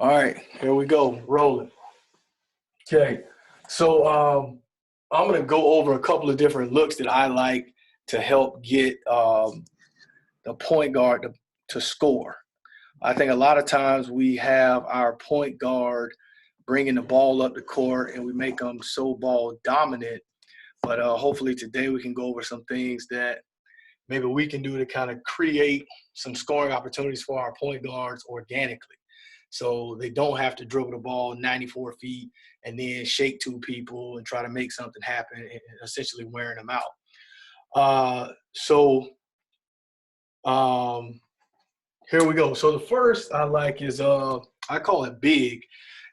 All right, here we go, rolling. Okay, so I'm gonna go over a couple of different looks that I like to help get the point guard to score. I think a lot of times we have our point guard bringing the ball up the court and we make them so ball dominant. But hopefully today we can go over some things that maybe we can do to kind of create some scoring opportunities for our point guards organically. So they don't have to dribble the ball 94 feet and then shake two people and try to make something happen and essentially wearing them out. Here we go. So the first I like is I call it big.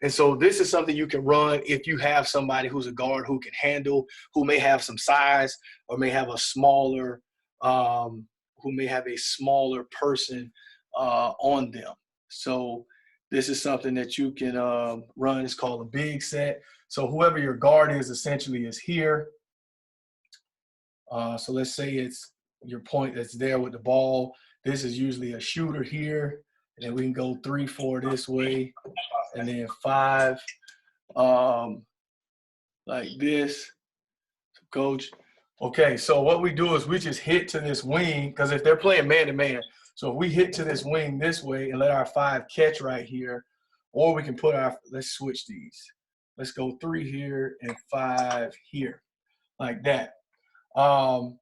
And so this is something you can run if you have somebody who's a guard who can handle, who may have some size or may have a smaller person on them. So this is something that you can run. It's called a big set. So whoever your guard is essentially is here. So let's say it's your point that's there with the ball. This is usually a shooter here. And then we can go 3, 4 this way. And then 5 like this. Coach. Okay, so what we do is we just hit to this wing because if they're playing man-to-man, so if we hit to this wing this way and let our 5 catch right here, or we can put let's switch these. Let's go 3 here and 5 here, like that. Actually,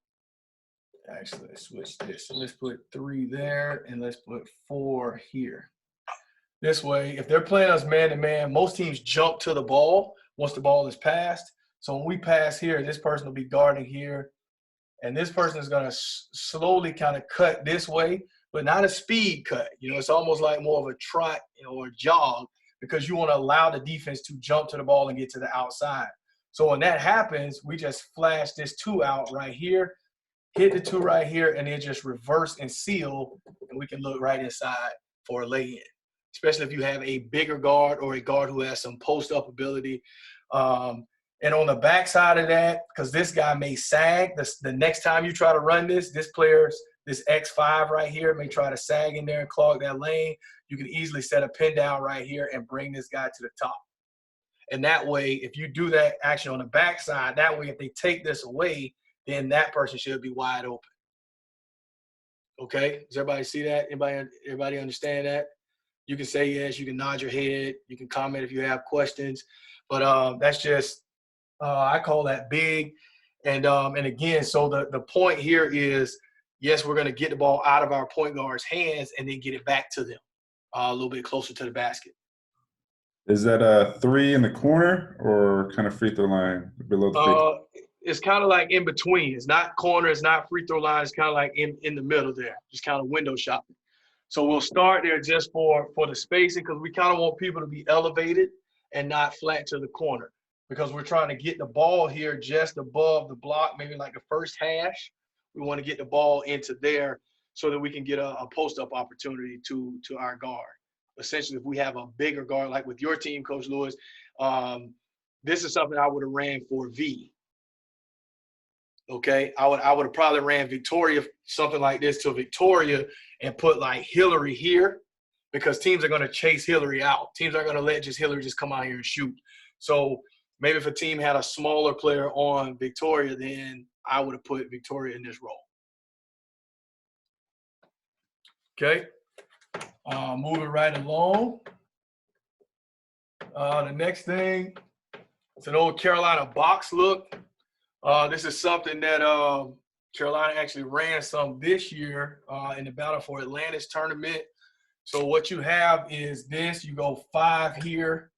let's switch this. So let's put 3 there and let's put 4 here. This way, if they're playing us man-to-man, most teams jump to the ball once the ball is passed. So when we pass here, this person will be guarding here. And this person is going to slowly kind of cut this way, but not a speed cut. You know, it's almost like more of a trot or a jog because you want to allow the defense to jump to the ball and get to the outside. So when that happens, we just flash this 2 out right here, hit the 2 right here, and then just reverse and seal, and we can look right inside for a lay-in, especially if you have a bigger guard or a guard who has some post-up ability. And on the backside of that, because this guy may sag, the next time you try to run this X5 right here may try to sag in there and clog that lane. You can easily set a pin down right here and bring this guy to the top. And that way, if you do that action on the backside, that way if they take this away, then that person should be wide open. Okay? Does everybody see that? Everybody understand that? You can say yes. You can nod your head. You can comment if you have questions. But that's just I call that big. And again, so the point here is, yes, we're going to get the ball out of our point guard's hands and then get it back to them a little bit closer to the basket. Is that a 3 in the corner or kind of free throw line below the free throw? It's kind of like in between. It's not corner. It's not free throw line. It's kind of like in the middle there, just kind of window shopping. So we'll start there just for the spacing because we kind of want people to be elevated and not flat to the corner because we're trying to get the ball here just above the block, maybe like the first hash. We want to get the ball into there so that we can get a post-up opportunity to our guard. Essentially, if we have a bigger guard, like with your team, Coach Lewis, this is something I would have ran for V. Okay, I would have probably ran Victoria, something like this to Victoria and put like Hillary here because teams are going to chase Hillary out. Teams aren't going to let Hillary just come out here and shoot. So maybe if a team had a smaller player on Victoria, then I would have put Victoria in this role. Okay, moving right along. The next thing, it's an old Carolina box look. This is something that Carolina actually ran some this year in the Battle for Atlantis tournament. So what you have is this. You go 5 here.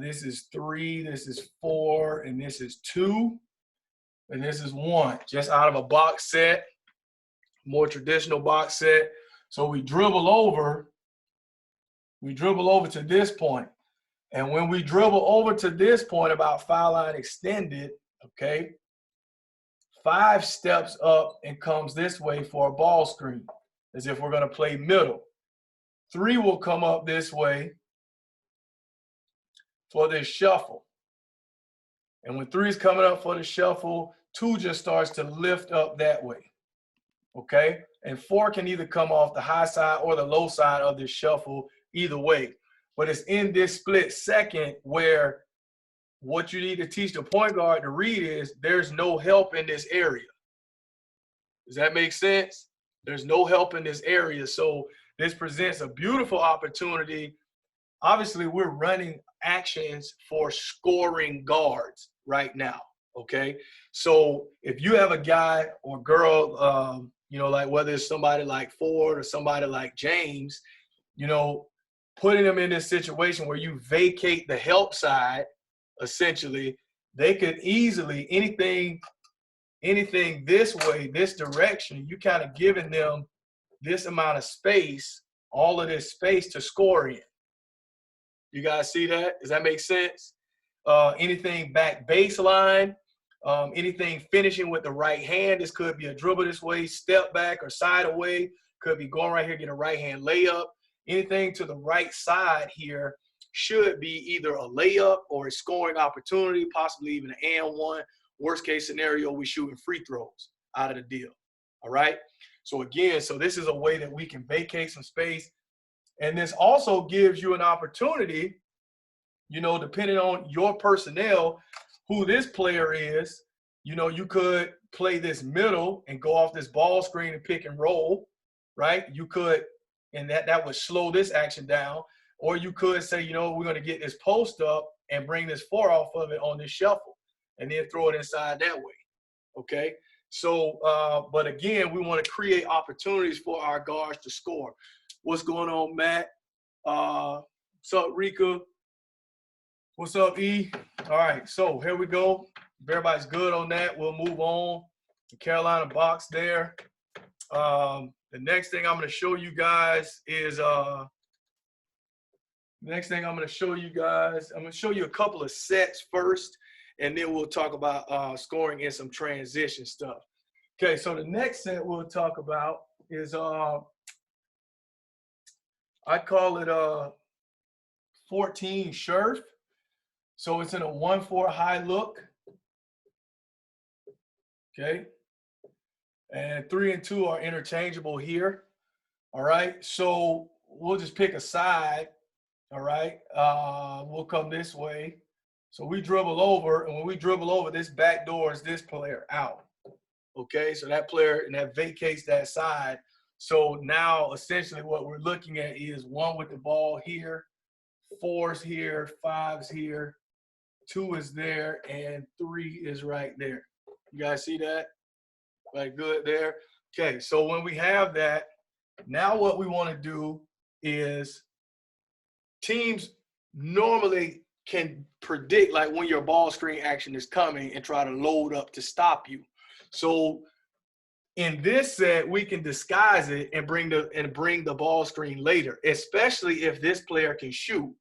This is 3. This is 4. And this is 2. And this is 1. Just out of a box set. More traditional box set. So we dribble over. We dribble over to this point. And when we dribble over to this point, about foul line extended, okay, 5 steps up and comes this way for a ball screen, as if we're going to play middle. 3 will come up this way for this shuffle. And when 3 is coming up for the shuffle, 2 just starts to lift up that way, okay? And 4 can either come off the high side or the low side of this shuffle, either way. but it's in this split second where what you need to teach the point guard to read is there's no help in this area. Does that make sense? There's no help in this area. So this presents a beautiful opportunity. Obviously, we're running actions for scoring guards right now, okay? So if you have a guy or girl, you know, like whether it's somebody like Ford or somebody like James, you know, putting them in this situation where you vacate the help side, essentially, they could easily, anything this way, this direction, you kind of giving them this amount of space, all of this space to score in. You guys see that? Does that make sense? Anything back baseline, anything finishing with the right hand. This could be a dribble this way, step back or side away. Could be going right here, get a right hand layup. Anything to the right side here should be either a layup or a scoring opportunity, possibly even an and one. Worst case scenario, we shooting free throws out of the deal. All right. So again, so this is a way that we can vacate some space. And this also gives you an opportunity, you know, depending on your personnel, who this player is, you know, you could play this middle and go off this ball screen and pick and roll, right? You could, and that would slow this action down. Or you could say, you know, we're going to get this post up and bring this 4 off of it on this shuffle and then throw it inside that way, okay? So, but again, we want to create opportunities for our guards to score. What's going on, Matt? What's up, Rika? What's up, E? All right, so here we go. If everybody's good on that, we'll move on. The Carolina box there. The next thing I'm going to show you guys is I'm going to show you a couple of sets first, and then we'll talk about scoring and some transition stuff. Okay, so the next set we'll talk about is I call it 14 Scherf. So it's in a 1-4 high look. Okay. And 3 and 2 are interchangeable here. All right. So we'll just pick a side. All right. We'll come this way. So we dribble over, and when we dribble over, this back doors this player out. Okay. So that player, and that vacates that side. So now essentially what we're looking at is 1 with the ball here, 4's here, 5's here, 2 is there, and 3 is right there. You guys see that? Right, good there. Okay, so when we have that, now what we want to do is teams normally can predict like when your ball screen action is coming and try to load up to stop you. So in this set, we can disguise it and bring the ball screen later, especially if this player can shoot.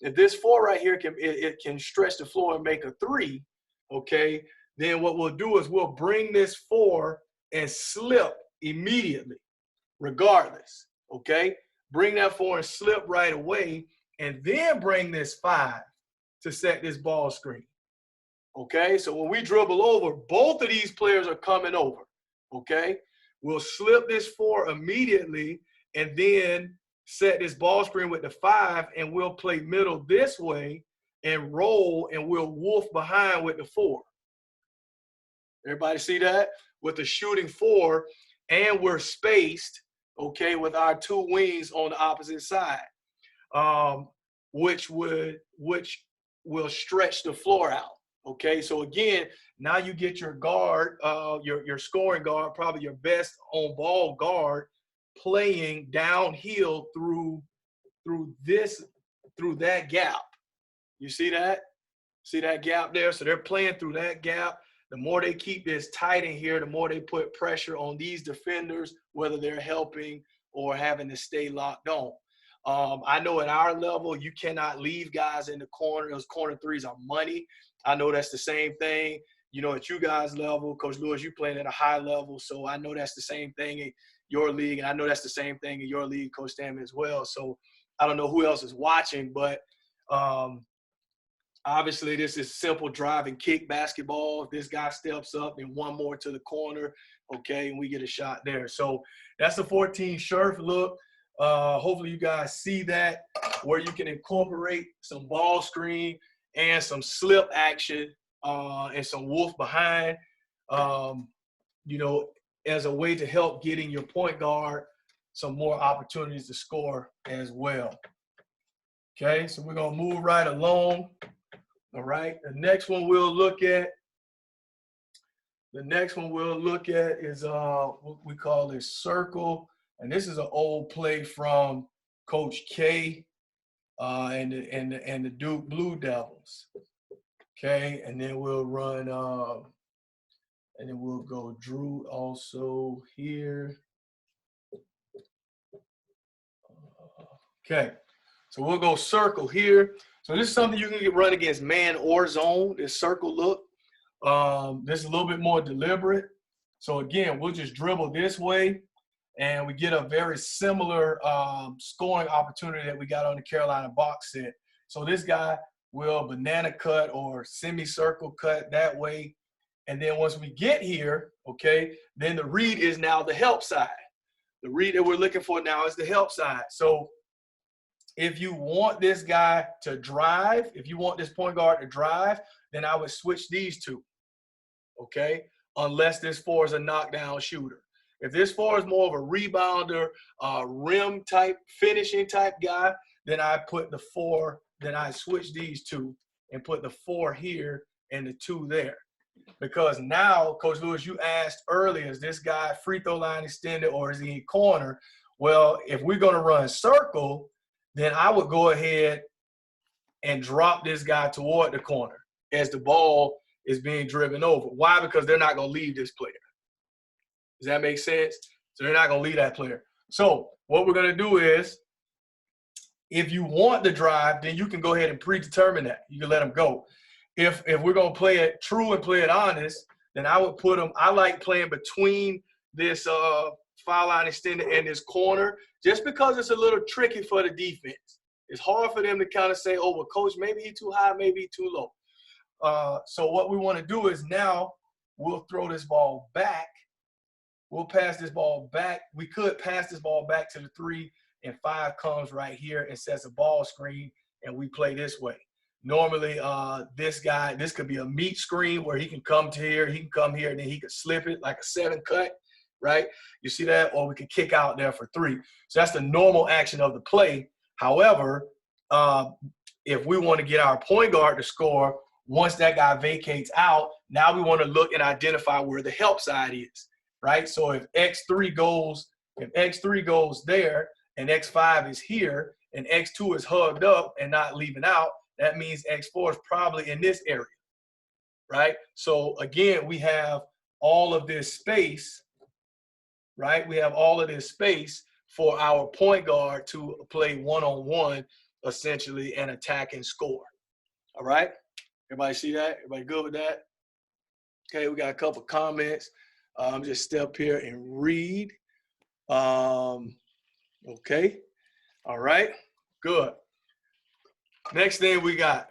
If this 4 right here can stretch the floor and make a 3, okay, then what we'll do is we'll bring this 4 and slip immediately, regardless, okay? Bring that 4 and slip right away, and then bring this 5 to set this ball screen, okay? So when we dribble over, both of these players are coming over, okay? We'll slip this 4 immediately and then set this ball screen with the 5, and we'll play middle this way and roll, and we'll wolf behind with the 4. Everybody see that? With the shooting 4, and we're spaced, okay, with our 2 wings on the opposite side, which will stretch the floor out, okay? So again, now you get your guard, your scoring guard, probably your best on-ball guard, playing downhill through that gap. You see that? See that gap there? So they're playing through that gap. The more they keep this tight in here, the more they put pressure on these defenders, whether they're helping or having to stay locked on. I know at our level, you cannot leave guys in the corner. Those corner 3s are money. I know that's the same thing, you know, at you guys' level. Coach Lewis, you playing at a high level, so I know that's the same thing in your league, and I know that's the same thing in your league, Coach Stammen, as well. So I don't know who else is watching, but obviously this is simple drive and kick basketball. If this guy steps up, then 1 more to the corner, okay, and we get a shot there. So that's a 14 Scherf look. Hopefully you guys see that. where you can incorporate some ball screen and some slip action and some wolf behind, you know, as a way to help getting your point guard some more opportunities to score as well. Okay, so we're gonna move right along. All right, the next one we'll look at. Is what we call this circle, and this is an old play from Coach K and the Duke Blue Devils. Okay, and then we'll run and then we'll go Drew also here. Okay, so we'll go circle here. So this is something you can run against man or zone, this circle look. This is a little bit more deliberate. So again, we'll just dribble this way, and we get a very similar scoring opportunity that we got on the Carolina box set. So this guy will banana cut or semicircle cut that way. And then once we get here, okay, then the read is now the help side. The read that we're looking for now is the help side. So if you want this guy to drive, if you want this point guard to drive, then I would switch these two, okay, unless this 4 is a knockdown shooter. If this 4 is more of a rebounder, rim type, finishing type guy, then I put the 4, then I switch these two and put the 4 here and the 2 there. Because now, Coach Lewis, you asked earlier, is this guy free throw line extended or is he in corner? Well, if we're going to run circle, then I would go ahead and drop this guy toward the corner as the ball is being driven over. Why? Because they're not going to leave this player. Does that make sense? So they're not going to leave that player. So what we're going to do is, if you want the drive, then you can go ahead and predetermine that. You can let them go. If we're going to play it true and play it honest, then I would put them – I like playing between this foul line extended and this corner just because it's a little tricky for the defense. It's hard for them to kind of say, oh, well, coach, maybe he's too high, maybe he's too low. So what we want to do is now we'll throw this ball back. We'll pass this ball back. We could pass this ball back to the 3, and 5 comes right here and sets a ball screen, and we play this way. Normally, this could be a meat screen where he can come to here, he can come here, and then he could slip it like a 7 cut, right? You see that? Or we could kick out there for 3. So that's the normal action of the play. However, if we want to get our point guard to score, once that guy vacates out, now we want to look and identify where the help side is, right? So if X3 goes there and X5 is here and X2 is hugged up and not leaving out, that means X4 is probably in this area, right? So again, we have all of this space, right? We have all of this space for our point guard to play one-on-one, essentially, and attack and score. All right? Everybody see that? Everybody good with that? Okay, we got a couple comments. Just step here and read. Okay. All right. Good. Next thing we got,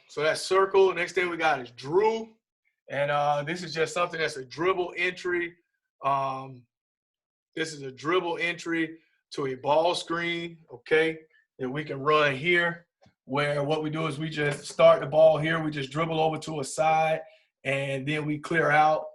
so that's circle. Next thing we got is Drew. And this is just something that's a dribble entry. This is a dribble entry to a ball screen, okay, that we can run here, where what we do is we just start the ball here. We just dribble over to a side, and then we clear out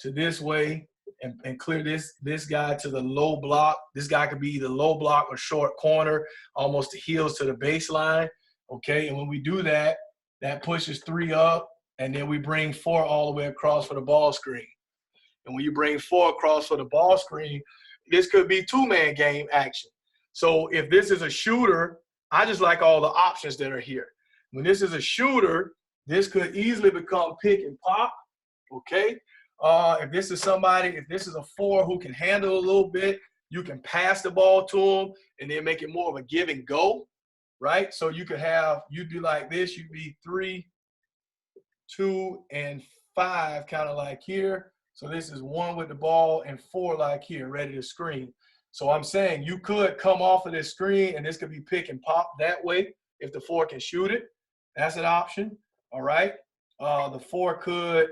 to this way and clear this guy to the low block. This guy could be either low block or short corner, almost the heels to the baseline. Okay, and when we do that, that pushes 3 up, and then we bring 4 all the way across for the ball screen. And when you bring 4 across for the ball screen, this could be 2-man game action. So if this is a shooter, I just like all the options that are here. When this is a shooter, this could easily become pick and pop, okay? If this is a 4 who can handle a little bit, you can pass the ball to them and then make it more of a give and go. Right? So you'd be like this, you'd be 3, 2, and 5 kind of like here. So this is 1 with the ball and 4 like here, ready to screen. So I'm saying you could come off of this screen and this could be pick and pop that way if the 4 can shoot it. That's an option. All right. The 4 could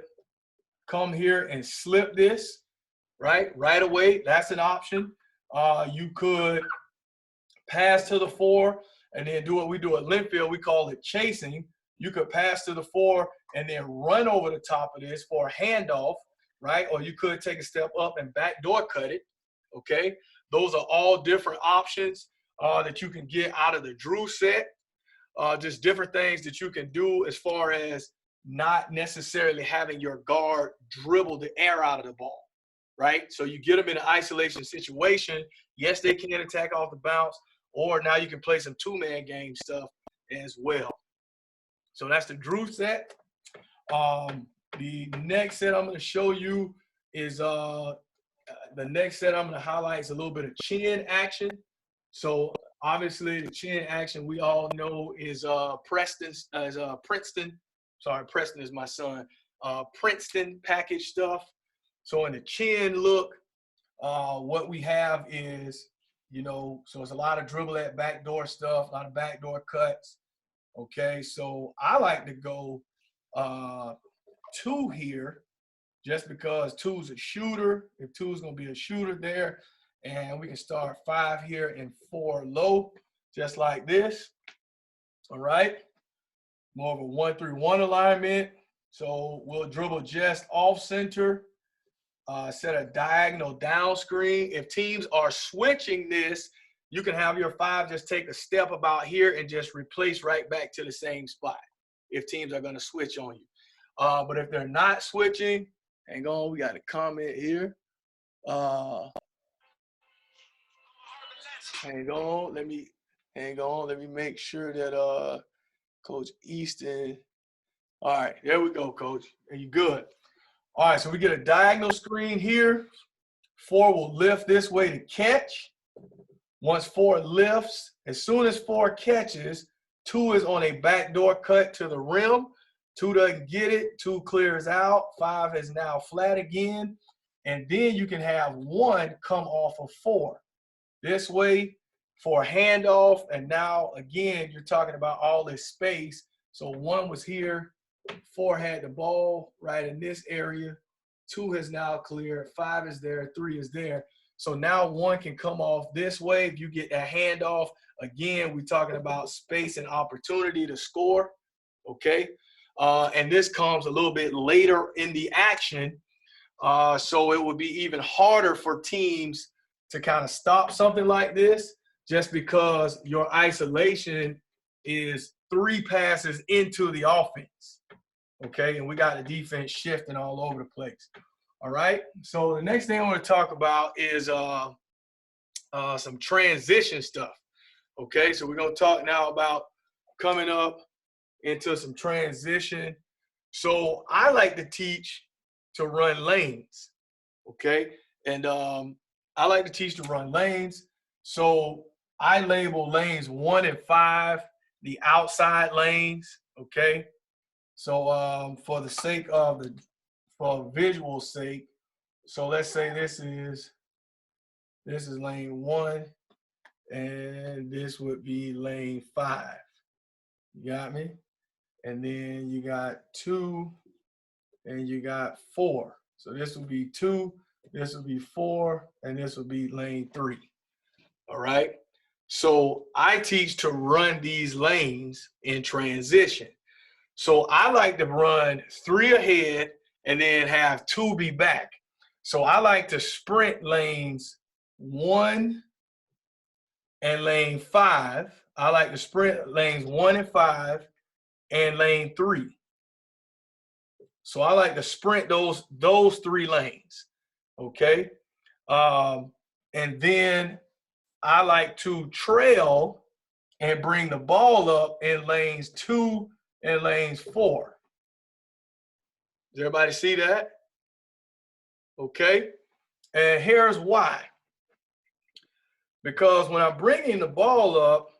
come here and slip this, right away. That's an option. You could pass to the 4. and then do what we do at Linfield. We call it chasing. You could pass to the 4 and then run over the top of this for a handoff, right? Or you could take a step up and backdoor cut it, okay? Those are all different options that you can get out of the Drew set. Just different things that you can do as far as not necessarily having your guard dribble the air out of the ball, right? So you get them in an isolation situation. Yes, they can attack off the bounce, or now you can play some two-man game stuff as well. So that's the Drew set. The next set I'm going to show you is the next set I'm going to highlight is a little bit of chin action. So obviously the chin action we all know is Princeton. Sorry, Preston is my son. Princeton package stuff. So in the chin look, what we have is, so it's a lot of dribble at backdoor stuff, a lot of backdoor cuts. Okay, so I like to go 2 here just because 2's a shooter. If 2's going to be a shooter there, and we can start 5 here and 4 low, just like this. All right, more of a 1-3-1 alignment. So we'll dribble just off center, set a diagonal down screen. If teams are switching this, you can have your 5 just take a step about here and just replace right back to the same spot if teams are going to switch on you. But if they're not switching, hang on, we got a comment here. Hang on, let me make sure that Coach Easton. All right, there we go, Coach. Are you good? All right, so we get a diagonal screen here. 4 will lift this way to catch. Once 4 lifts, as soon as 4 catches, 2 is on a backdoor cut to the rim. 2 doesn't get it. 2 clears out. 5 is now flat again. And then you can have 1 come off of 4. This way for a handoff. And now, again, you're talking about all this space. So 1 was here. 4 had the ball right in this area. 2 has now cleared. 5 is there. 3 is there. So now 1 can come off this way. If you get that handoff, again, we're talking about space and opportunity to score, okay? And this comes a little bit later in the action, so it would be even harder for teams to kind of stop something like this just because your isolation is 3 passes into the offense, okay? And we got the defense shifting all over the place. All right, so the next thing I want to talk about is some transition stuff. Okay, so we're going to talk now about coming up into some transition. So I like to teach to run lanes, okay? And I like to teach to run lanes. So I label lanes 1 and 5, the outside lanes, okay? So for the sake of for visual sake, so let's say this is lane 1, and this would be lane 5. You got me? And then you got 2, and you got 4. So this would be 2, this would be 4, and this would be lane 3. All right? So I teach to run these lanes in transition. So I like to run 3 ahead and then have 2 be back. So I like to sprint lanes 1 and lane 5. I like to sprint lanes 1 and 5 and lane 3. So I like to sprint those 3 lanes, okay? And then I like to trail and bring the ball up in lanes 2 and lanes 4. Does everybody see that? Okay. And here's why. Because when I'm bringing the ball up,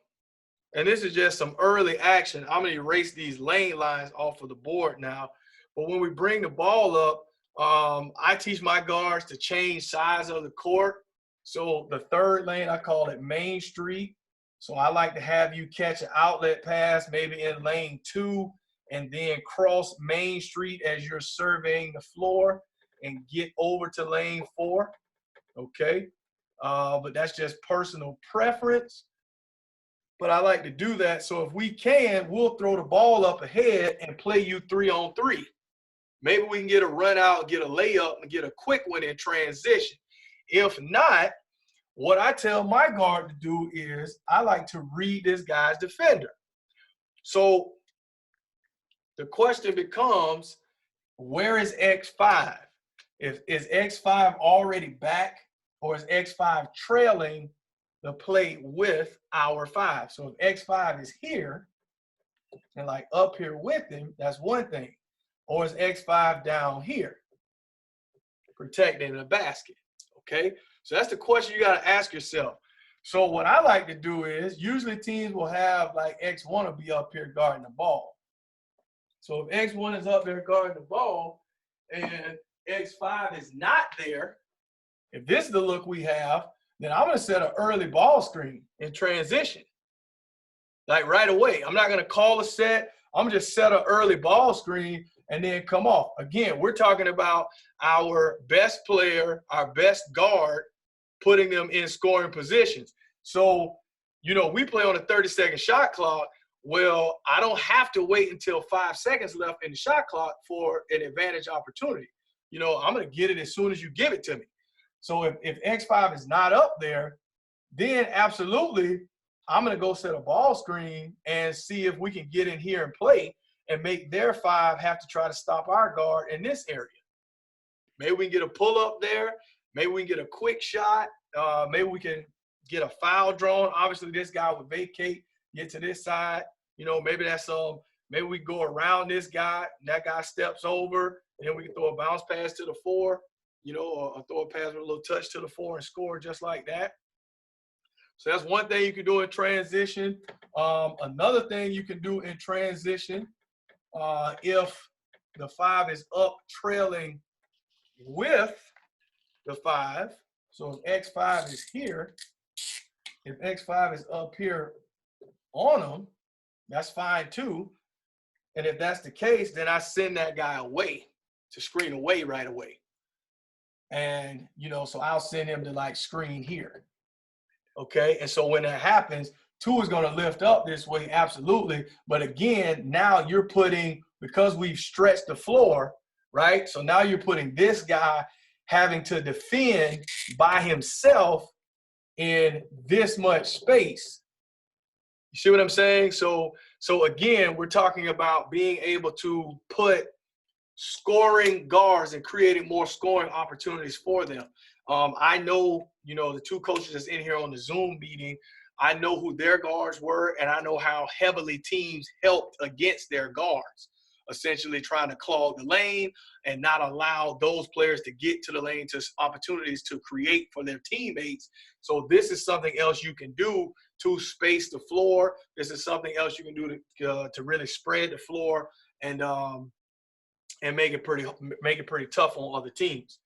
and this is just some early action, I'm going to erase these lane lines off of the board now. But when we bring the ball up, I teach my guards to change sides of the court. So the 3rd lane, I call it Main Street. So I like to have you catch an outlet pass, maybe in lane 2, and then cross Main Street as you're surveying the floor and get over to lane 4, okay? But that's just personal preference. but I like to do that. So if we can, we'll throw the ball up ahead and play you 3-on-3. Maybe we can get a run out, get a layup, and get a quick one in transition. If not, what I tell my guard to do is I like to read this guy's defender. So the question becomes, where is X5? Is X5 already back, or is X5 trailing the play with our 5? So if X5 is here and like up here with him, that's one thing. Or is X5 down here protecting the basket? Okay, so that's the question you got to ask yourself. So what I like to do is usually teams will have like X1 will be up here guarding the ball. So if X1 is up there guarding the ball and X5 is not there, if this is the look we have, then I'm going to set an early ball screen in transition. Like right away. I'm not going to call a set. I'm going to just set an early ball screen and then come off. Again, we're talking about our best player, our best guard, putting them in scoring positions. So, you know, we play on a 30-second shot clock. Well, I don't have to wait until 5 seconds left in the shot clock for an advantage opportunity. You know, I'm going to get it as soon as you give it to me. So if X5 is not up there, then absolutely I'm going to go set a ball screen and see if we can get in here and play and make their 5 have to try to stop our guard in this area. Maybe we can get a pull up there. Maybe we can get a quick shot. Maybe we can get a foul drawn. Obviously, this guy would vacate, get to this side. You know, maybe that's maybe we go around this guy, and that guy steps over, and then we can throw a bounce pass to the 4, you know, or throw a pass with a little touch to the 4 and score just like that. So that's one thing you can do in transition. Another thing you can do in transition, if the 5 is up trailing with the 5. So if X5 is here, if X5 is up here on them, that's fine too. And if that's the case, then I send that guy away to screen away right away. And, you know, so I'll send him to like screen here. Okay. And so when that happens, 2 is going to lift up this way. Absolutely. But again, now you're putting, because we've stretched the floor, right? So now you're putting this guy having to defend by himself in this much space. You see what I'm saying? So again, we're talking about being able to put scoring guards and creating more scoring opportunities for them. I know, you know, the 2 coaches that's in here on the Zoom meeting, I know who their guards were, and I know how heavily teams helped against their guards, essentially trying to clog the lane and not allow those players to get to the lane to opportunities to create for their teammates. So this is something else you can do to space the floor. This is something else you can do to really spread the floor and make it pretty tough on other teams.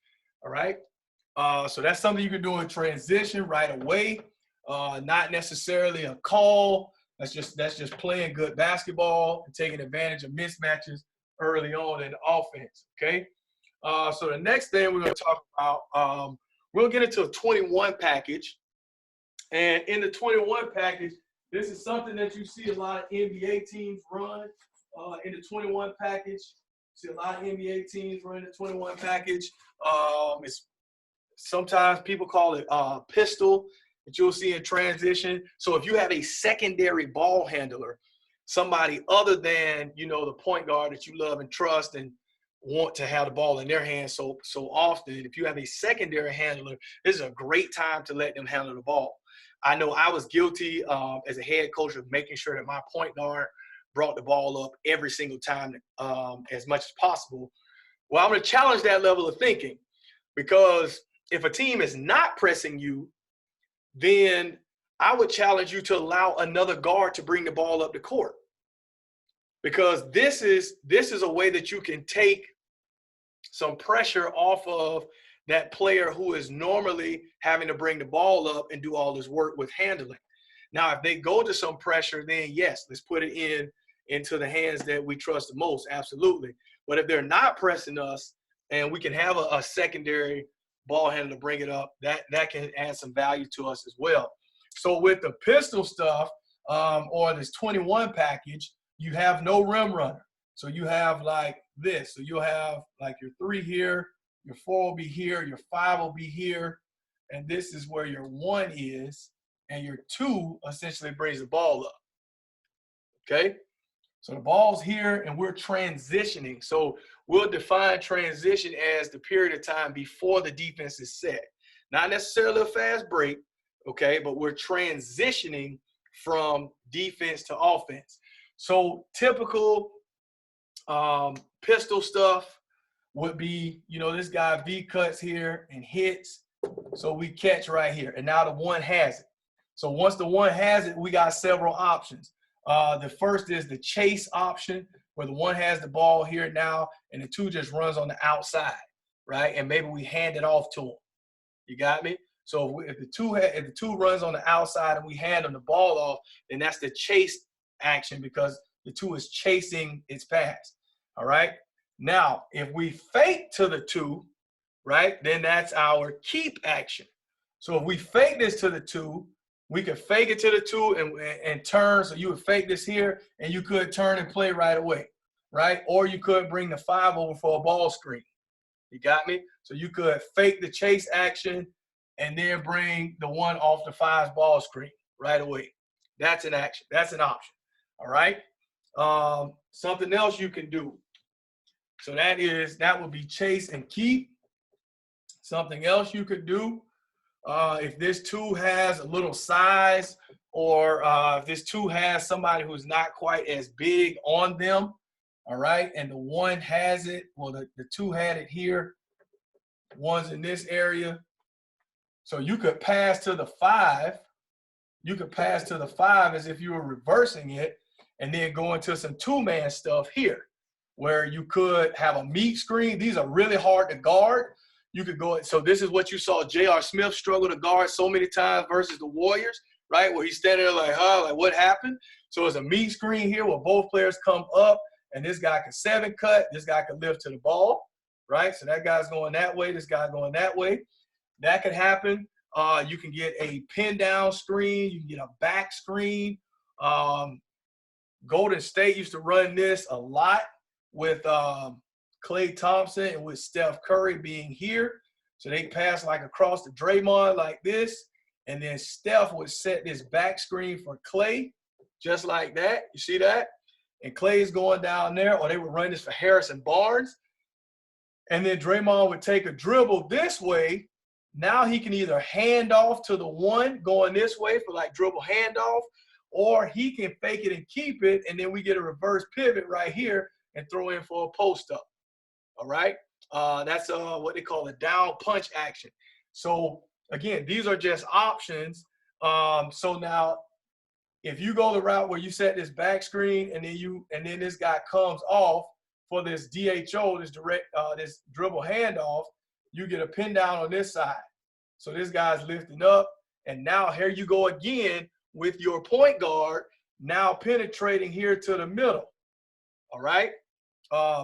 All right. So that's something you can do in transition right away. Not necessarily a call. That's just playing good basketball and taking advantage of mismatches early on in the offense. Okay. So the next thing we're going to talk about, we'll get into a 21 package. And in the 21 package, this is something that you see a lot of NBA teams run in the 21 package. See a lot of NBA teams run the 21 package. It's sometimes people call it pistol, that you'll see in transition. So if you have a secondary ball handler, somebody other than, you know, the point guard that you love and trust and want to have the ball in their hands so often, if you have a secondary handler, this is a great time to let them handle the ball. I know I was guilty as a head coach of making sure that my point guard brought the ball up every single time as much as possible. Well, I'm going to challenge that level of thinking, because if a team is not pressing you, then I would challenge you to allow another guard to bring the ball up the court, because this is a way that you can take some pressure off of that player who is normally having to bring the ball up and do all this work with handling. Now, if they go to some pressure, then yes, let's put it into the hands that we trust the most, absolutely. But if they're not pressing us and we can have a secondary ball handler to bring it up, that can add some value to us as well. So with the pistol stuff, or this 21 package, you have no rim runner. So you have like this. So you'll have like your 3 here, your 4 will be here, your 5 will be here, and this is where your 1 is, and your 2 essentially brings the ball up. Okay? So the ball's here, and we're transitioning. So we'll define transition as the period of time before the defense is set. Not necessarily a fast break, okay, but we're transitioning from defense to offense. So typical pistol stuff would be, you know, this guy V cuts here and hits. So we catch right here. And now the 1 has it. So once the 1 has it, we got several options. The first is the chase option, where the 1 has the ball here now, and the 2 just runs on the outside, right? And maybe we hand it off to him. You got me? So if the 2 runs on the outside and we hand him the ball off, then that's the chase action, because the 2 is chasing its pass. All right. Now, if we fake to the 2, right, then that's our keep action. So if we fake this to the 2, we could fake it to the 2 and turn. So you would fake this here, and you could turn and play right away, right? Or you could bring the 5 over for a ball screen. You got me? So you could fake the chase action and then bring the 1 off the 5's ball screen right away. That's an action. That's an option. All right. Something else you can do. So that would be chase and keep. Something else you could do, if this 2 has a little size, or if this 2 has somebody who's not quite as big on them, all right, and the 1 has it, well, the 2 had it here, 1's in this area. So you could pass to the 5. You could pass to the 5 as if you were reversing it, and then go into some 2-man stuff here, where you could have a meat screen. These are really hard to guard. You could go, so this is what you saw J.R. Smith struggle to guard so many times versus the Warriors, right? Where he's standing there like, like what happened? So it's a meat screen here where both players come up, and this guy can 7 cut, this guy can lift to the ball, right? So that guy's going that way, this guy's going that way. That could happen. You can get a pin down screen, you can get a back screen. Golden State used to run this a lot with Klay Thompson and with Steph Curry being here. So they pass like across the Draymond like this, and then Steph would set this back screen for Klay, just like that. You see that? And Klay's going down there, or they would run this for Harrison Barnes. And then Draymond would take a dribble this way. Now he can either hand off to the 1 going this way for like dribble handoff, or he can fake it and keep it, and then we get a reverse pivot right here and throw in for a post up. All right? That's what they call a down punch action. So again, these are just options. So now, if you go the route where you set this back screen and then this guy comes off for this DHO, this dribble handoff, you get a pin down on this side. So this guy's lifting up, and now here you go again with your point guard now penetrating here to the middle. All right?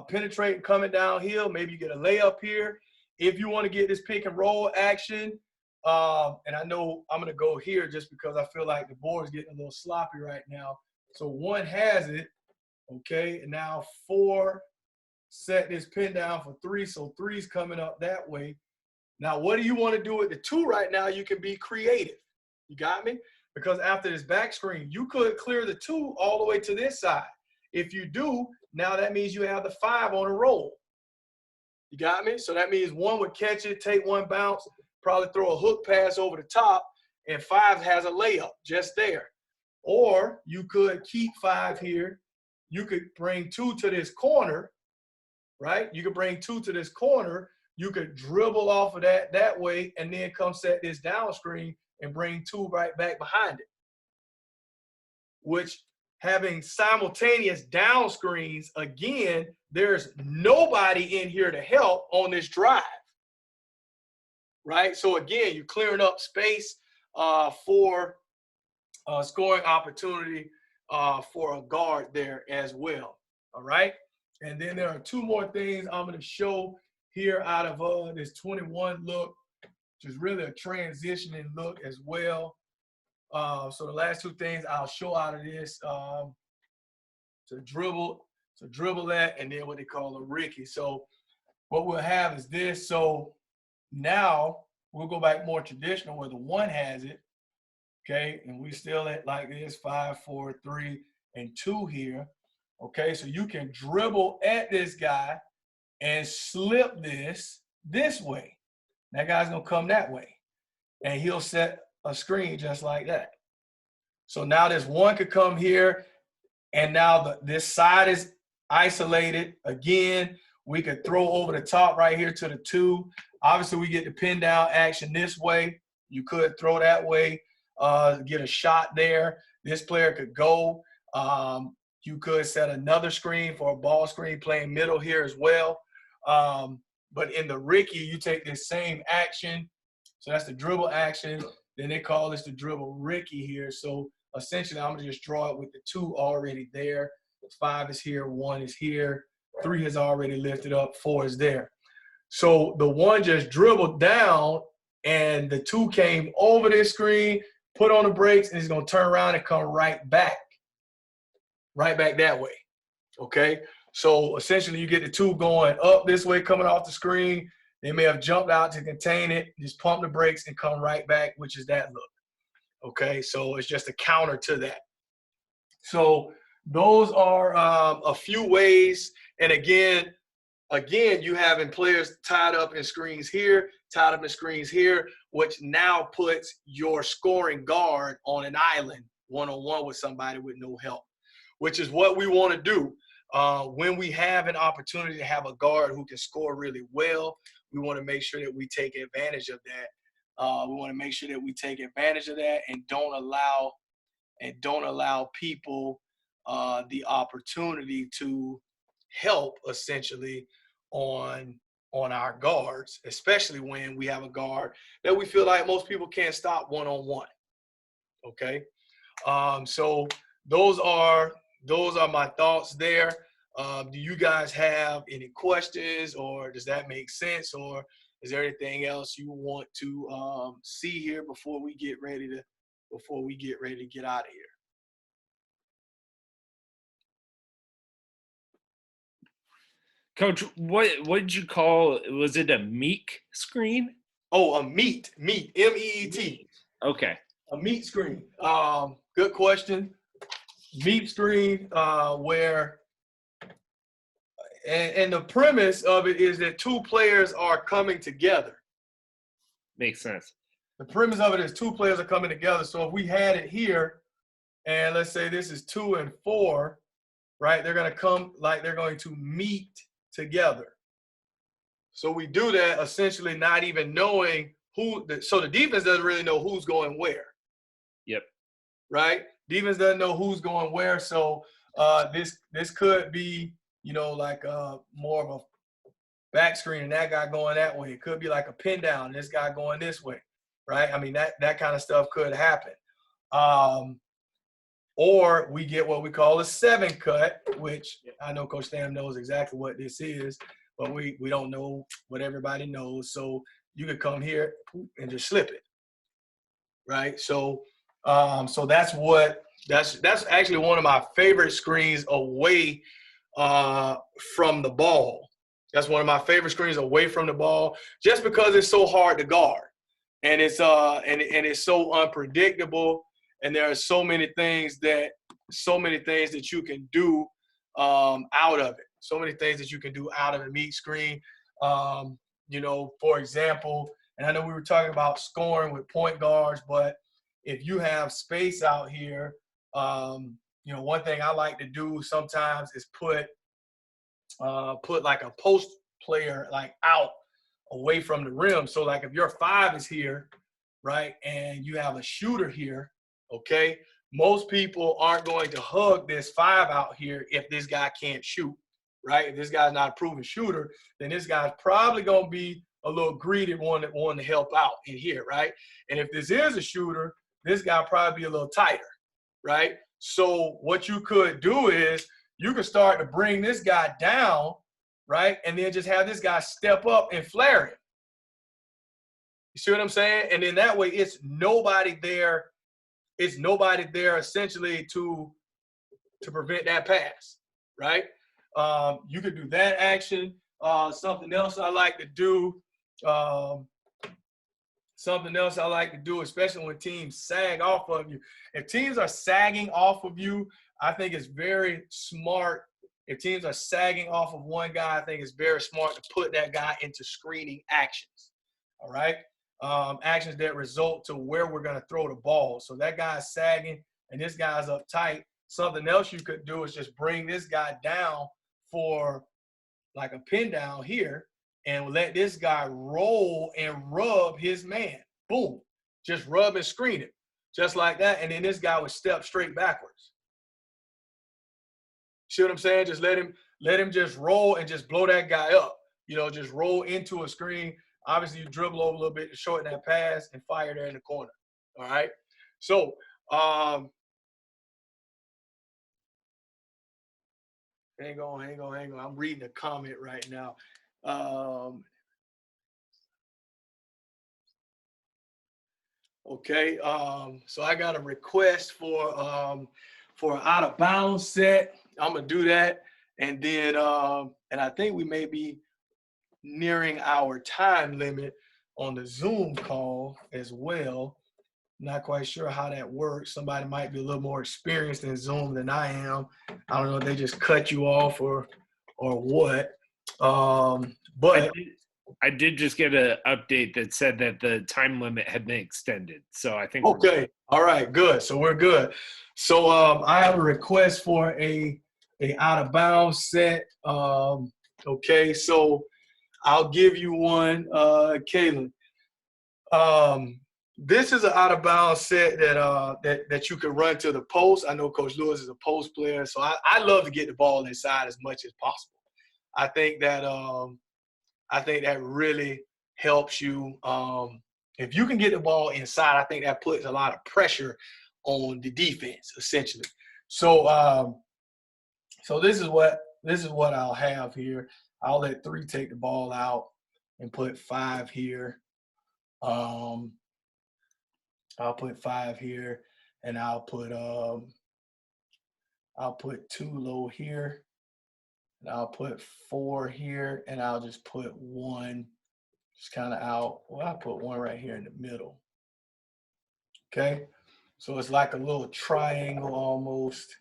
Penetrating, coming downhill. Maybe you get a layup here. If you want to get this pick and roll action, and I know I'm going to go here just because I feel like the board's getting a little sloppy right now. So 1 has it, okay, and now 4 set this pin down for 3, so 3's coming up that way. Now, what do you want to do with the 2 right now? You can be creative. You got me? Because after this back screen, you could clear the 2 all the way to this side. If you do, now that means you have the 5 on a roll. You got me? So that means 1 would catch it, take 1 bounce, probably throw a hook pass over the top, and 5 has a layup just there. Or you could keep 5 here. You could bring 2 to this corner, right? You could bring 2 to this corner. You could dribble off of that way, and then come set this down screen and bring 2 right back behind it. Which, having simultaneous down screens, again, there's nobody in here to help on this drive, right? So again, you're clearing up space for scoring opportunity for a guard there as well, all right? And then there are 2 more things I'm going to show here out of this 21 look, which is really a transitioning look as well. So the last two things I'll show out of this, to dribble that, and then what they call a Ricky. So what we'll have is this. So now we'll go back more traditional where the one has it, okay? And we still at like this, 5, 4, 3, and 2 here, okay? So you can dribble at this guy and slip this way. That guy's gonna come that way, and he'll set a screen just like that. So now this one could come here, and now this side is isolated. Again, we could throw over the top right here to the 2. Obviously, we get the pin down action this way. You could throw that way, get a shot there. This player could go. You could set another screen for a ball screen playing middle here as well. But in the Ricky, you take this same action. So that's the dribble action. Then they call this the dribble Ricky here. So essentially, I'm going to just draw it with the 2 already there. 5 is here, 1 is here, 3 has already lifted up, 4 is there. So the 1 just dribbled down, and the 2 came over this screen, put on the brakes, and he's going to turn around and come right back that way, okay? So essentially, you get the 2 going up this way, coming off the screen. They may have jumped out to contain it, just pump the brakes and come right back, which is that look, okay? So it's just a counter to that. So those are a few ways. And again, you having players tied up in screens here, tied up in screens here, which now puts your scoring guard on an island one-on-one with somebody with no help, which is what we want to do. When we have an opportunity to have a guard who can score really well, we want to make sure that we take advantage of that. We want to make sure that we take advantage of that and don't allow people the opportunity to help essentially on our guards, especially when we have a guard that we feel like most people can't stop one-on-one. Okay, so those are my thoughts there. Do you guys have any questions, or does that make sense, or is there anything else you want to see here before we get ready to get out of here? Coach, what did you call? Was it a meek screen? Oh, a meet, M-E-E-T. Okay. A meet screen. Good question. Meet screen, where, and the premise of it is that 2 players are coming together. Makes sense. The premise of it is 2 players are coming together. So if we had it here, and let's say this is 2 and 4, right? They're going to come like they're going to meet together. So we do that essentially not even knowing so the defense doesn't really know who's going where. Yep. Right? Defense doesn't know who's going where. So this could be, like more of a back screen and that guy going that way. It could be like a pin down, this guy going this way. Right? I mean, that kind of stuff could happen. Or we get what we call a 7 cut, which I know Coach Stam knows exactly what this is, but we don't know what everybody knows. So you could come here and just slip it, right? So that's actually one of my favorite screens away from the ball. That's one of my favorite screens away from the ball, just because it's so hard to guard, and it's so unpredictable. And there are so many things that you can do out of it. So many things that you can do out of a meet screen. For example, and I know we were talking about scoring with point guards, but if you have space out here, one thing I like to do sometimes is put like a post player like out away from the rim. So like if your 5 is here, right, and you have a shooter here, okay, most people aren't going to hug this 5 out here if this guy can't shoot, right? If this guy's not a proven shooter, then this guy's probably going to be a little greedy, wanting to help out in here, right? And if this is a shooter, this guy probably be a little tighter, right? So what you could do is you could start to bring this guy down, right? And then just have this guy step up and flare him. You see what I'm saying? And then that way it's nobody there it's nobody there essentially to prevent that pass, right? You could do that action. Something else I like to do. Especially when teams sag off of you. If teams are sagging off of you, I think it's very smart. If teams are sagging off of one guy, I think it's very smart to put that guy into screening actions. All right? Actions that result to where we're going to throw the ball. So that guy's sagging and this guy's up tight. Something else you could do is just bring this guy down for like a pin down here and let this guy roll and rub his man. Boom. Just rub and screen it. Just like that. And then this guy would step straight backwards. See what I'm saying? Just let him just roll and just blow that guy up. You know, just roll into a screen. Obviously, you dribble over a little bit to shorten that pass and fire there in the corner. All right? So, hang on. I'm reading a comment right now. Okay, so I got a request for an out of bounds set. I'm gonna do that, and then and I think we may be nearing our time limit on the Zoom call as well. Not quite sure how that works. Somebody might be a little more experienced in Zoom than I am. I don't know if they just cut you off or what. But I did just get an update that said that the time limit had been extended. So I think okay. All right, good. So we're good. So I have a request for a out of bounds set. Okay, so I'll give you one, Kaylin. This is an out of bounds set that you can run to the post. I know Coach Lewis is a post player, so I love to get the ball inside as much as possible. I think that really helps you. If you can get the ball inside, I think that puts a lot of pressure on the defense, essentially. So, so this is what I'll have here. I'll let 3 take the ball out and put 5 here. I'll put 5 here, and I'll put 2 low here, and I'll put 4 here, and I'll just put 1 just kind of out. Well, I'll put 1 right here in the middle. Okay, so it's like a little triangle almost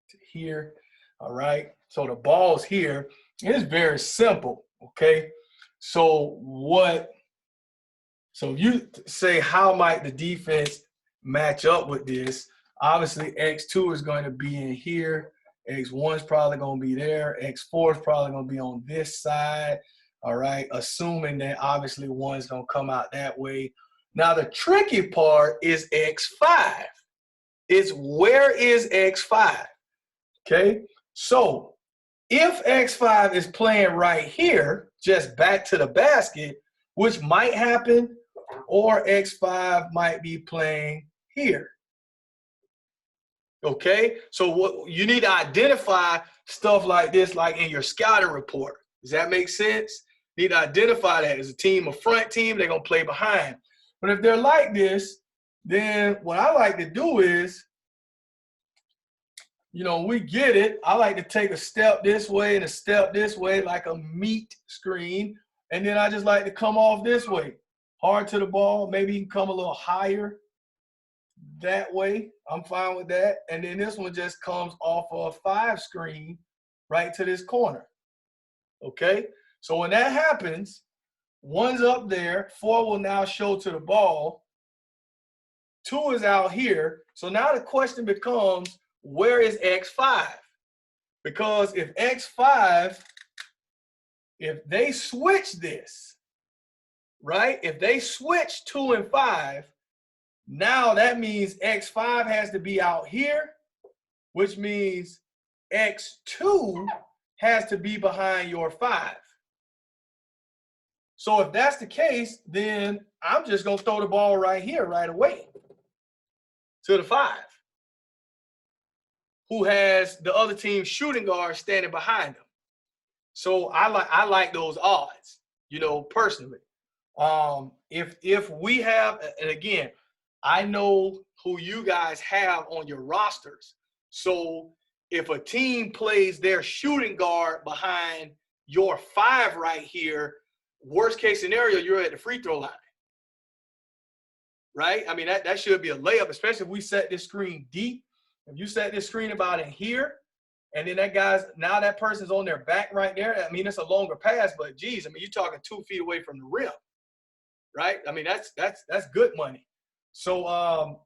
to here. All right, so the ball's here. It's very simple. Okay, so if you say how might the defense match up with this, obviously X2 is going to be in here. X1 is probably going to be there. X4 is probably going to be on this side. All right, assuming that obviously 1 is going to come out that way. Now the tricky part is X5. It's where is X5? Okay, so if X5 is playing right here, just back to the basket, which might happen, or X5 might be playing here. Okay, so what you need to identify stuff like this, like in your scouting report. Does that make sense? You need to identify that as a team, a front team, they're gonna play behind. But if they're like this, then what I like to do is, you know, we get it. I like to take a step this way and a step this way, like a meat screen. And then I just like to come off this way, hard to the ball. Maybe you can come a little higher that way. I'm fine with that. And then this one just comes off of a 5 screen right to this corner. Okay? So when that happens, 1's up there, 4 will now show to the ball. 2 is out here. So now the question becomes, where is X5? Because if X5, if they switch this, right? If they switch 2 and 5, now that means X5 has to be out here, which means X2 has to be behind your 5. So if that's the case, then I'm just going to throw the ball right here right away to the 5, who has the other team's shooting guard standing behind them. So I like those odds, you know, personally. If we have, and again, I know who you guys have on your rosters. So if a team plays their shooting guard behind your 5 right here, worst case scenario, you're at the free throw line. Right? I mean, that should be a layup, especially if we set this screen deep. If you set this screen about in here, and then now that person's on their back right there. I mean, it's a longer pass, but geez, I mean, you're talking 2 feet away from the rim, right? I mean, that's good money. So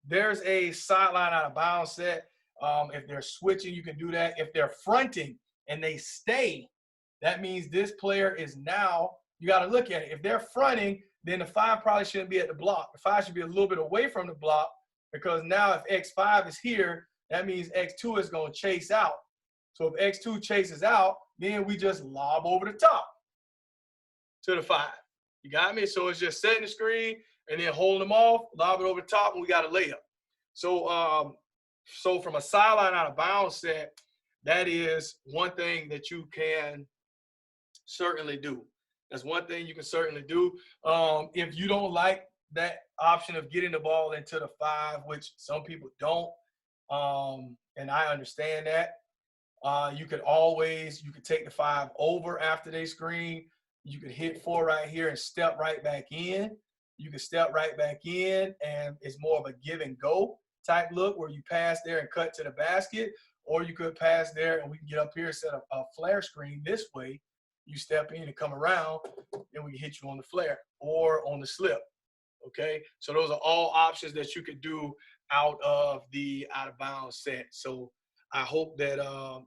there's a sideline out of bounds set. If they're switching, you can do that. If they're fronting and they stay, that means this player is now, you got to look at it. If they're fronting, then the 5 probably shouldn't be at the block. The 5 should be a little bit away from the block, because now if X5 is here, that means X2 is going to chase out. So if X2 chases out, then we just lob over the top to the 5. You got me? So it's just setting the screen and then holding them off, lob it over the top, and we got a layup. So so from a sideline out of bounds set, that is one thing that you can certainly do. That's one thing you can certainly do. If you don't like that option of getting the ball into the 5, which some people don't, and I understand that, you could take the 5 over after they screen. You could hit 4 right here and step right back in. You can step right back in, and it's more of a give and go type look where you pass there and cut to the basket, or you could pass there and we can get up here and set a flare screen this way. You step in and come around, and we can hit you on the flare or on the slip. Okay, so those are all options that you could do out of bounds set. So I hope that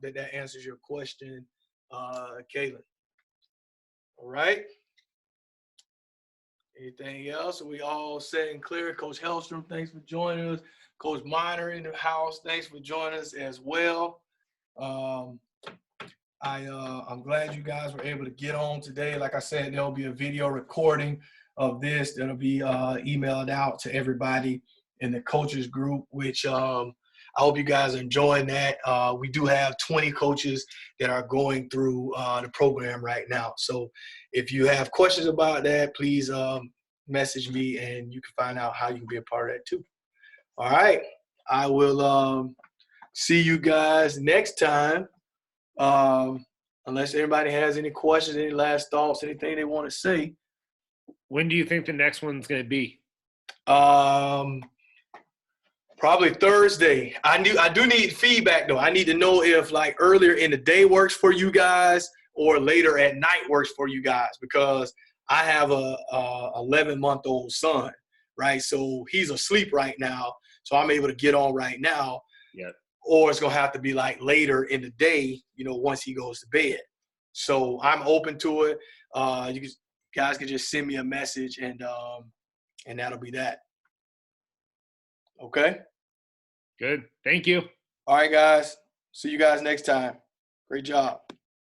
that answers your question, Kaylin. All right. Anything else? Are we all set and clear? Coach Hellstrom, thanks for joining us. Coach Miner in the house, thanks for joining us as well. I'm glad you guys were able to get on today. Like I said, there'll be a video recording of this that'll be emailed out to everybody in the coaches group, which I hope you guys are enjoying that. We do have 20 coaches that are going through the program right now. So if you have questions about that, please message me and you can find out how you can be a part of that too. All right. I will see you guys next time. Unless everybody has any questions, any last thoughts, anything they want to say. When do you think the next one's going to be? Probably Thursday. I do need feedback though. I need to know if like earlier in the day works for you guys or later at night works for you guys, because I have a 11-month-old son, right? So he's asleep right now. So I'm able to get on right now. Yeah. Or it's gonna have to be like later in the day, once he goes to bed. So I'm open to it. You guys can just send me a message and that'll be that. Okay. Good. Thank you. All right, guys. See you guys next time. Great job.